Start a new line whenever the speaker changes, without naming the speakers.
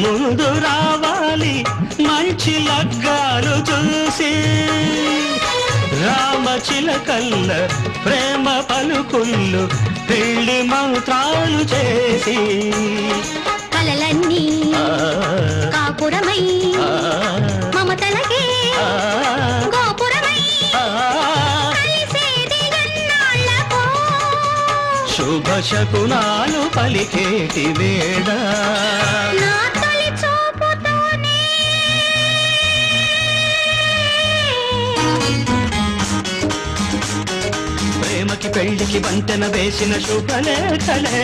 ముందు రావాలి మంచి లగ్గాలు చూసి రామచిలకల్ల ప్రేమ పలుకుళ్ళు పెళ్లి మంత్రాలు చేసి
కలలన్నీ కాపురమై మమతలకే గోపురమై కలిసేది ఎన్నాళ్ళకో
శుభ శకునాలు పలికేటి వేళ
నా తొలి చూపుతోనే
ప్రేమకి పెళ్లికి వంతెన వేసిన శుభలేఖలే